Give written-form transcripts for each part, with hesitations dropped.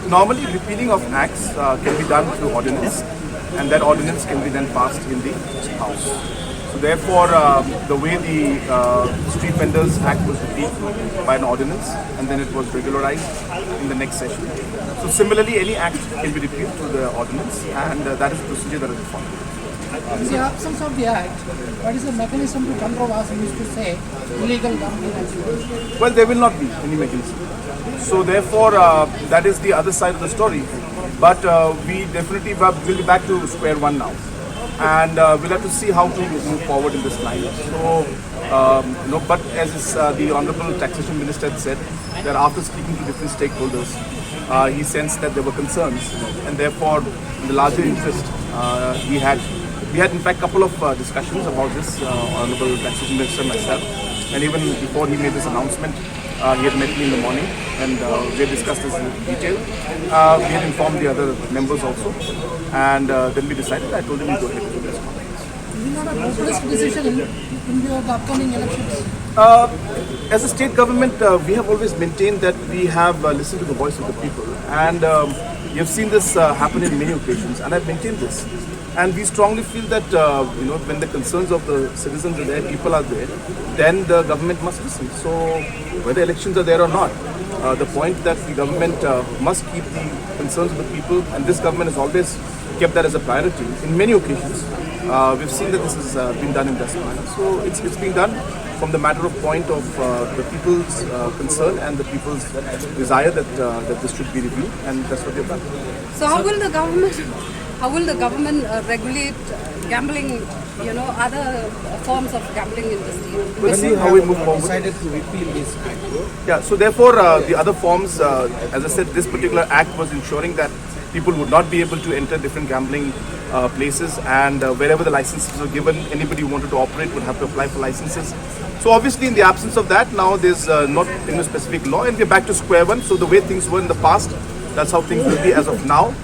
Normally, repealing of acts can be done through ordinance, and that ordinance can be then passed in the House. So therefore, the way the Street Vendors Act was repealed by an ordinance, and then it was regularized in the next session. So similarly, any act can be repealed through the ordinance, and that is the procedure that is followed. In the absence of the act, what is the mechanism to control, as you used to say, illegal gambling activities? Well, there will not be any mechanism. So therefore, that is the other side of the story. But we definitely will be back to square one now. And we'll have to see how to move forward in this line. So, but as the Honorable Taxation Minister had said, that after speaking to different stakeholders, he sensed that there were concerns, and therefore, in the larger interest, we had in fact a couple of discussions about this, Honorable Taxation Minister, myself, and even before he made this announcement, he had met me in the morning, and we had discussed this in detail. We had informed the other members also, and then we decided. I told him to go ahead with this. Is it not a populist decision in view of the upcoming elections? As a state government, we have always maintained that we have listened to the voice of the people, and you have seen this happen in many occasions, and I've maintained this. And we strongly feel that when the concerns of the citizens are there, people are there, then the government must listen. So whether elections are there or not, the point that the government must keep the concerns of the people, and this government has always kept that as a priority in many occasions. We've seen that this has been done in this manner. So it's being done from the matter of point of the people's concern and the people's desire that this should be reviewed, and that's what they've done. So how will the government regulate gambling, other forms of gambling in the state? We'll see how we move forward. Decided to repeal this act. Yeah, so therefore the other forms, as I said, this particular act was ensuring that people would not be able to enter different gambling places, and wherever the licenses were given, anybody who wanted to operate would have to apply for licenses. So obviously in the absence of that, now there's not any specific law, and we're back to square one. So the way things were in the past, that's how things will be as of now,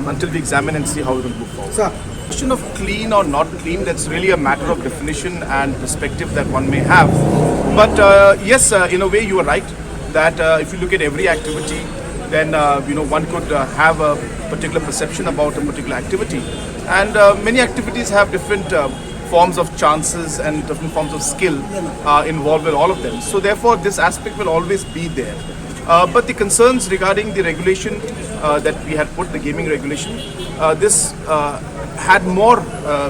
until we examine and see how we will move forward. Sir, Question of clean or not clean, that's really a matter of definition and perspective that one may have. But yes, in a way you are right, that if you look at every activity, then one could have a particular perception about a particular activity. And many activities have different forms of chances and different forms of skill involved with all of them. So therefore this aspect will always be there. But the concerns regarding the regulation that we had put, the gaming regulation, this had more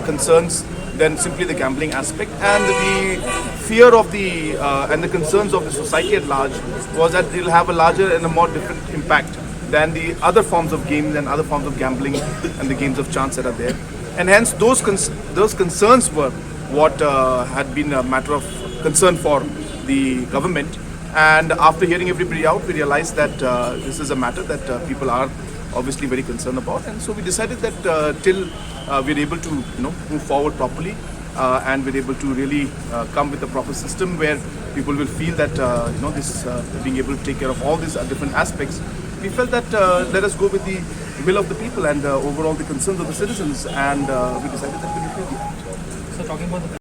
concerns than simply the gambling aspect, and the fear of the and the concerns of the society at large was that it will have a larger and a more different impact than the other forms of games and other forms of gambling and the games of chance that are there. And hence those concerns were what had been a matter of concern for the government. And after hearing everybody out, we realized that this is a matter that people are obviously very concerned about, and so we decided that till we're able to move forward properly and we're able to really come with a proper system where people will feel that this being able to take care of all these different aspects, we felt that let us go with the will of the people and overall the concerns of the citizens, and we decided that we will do that. so talking about the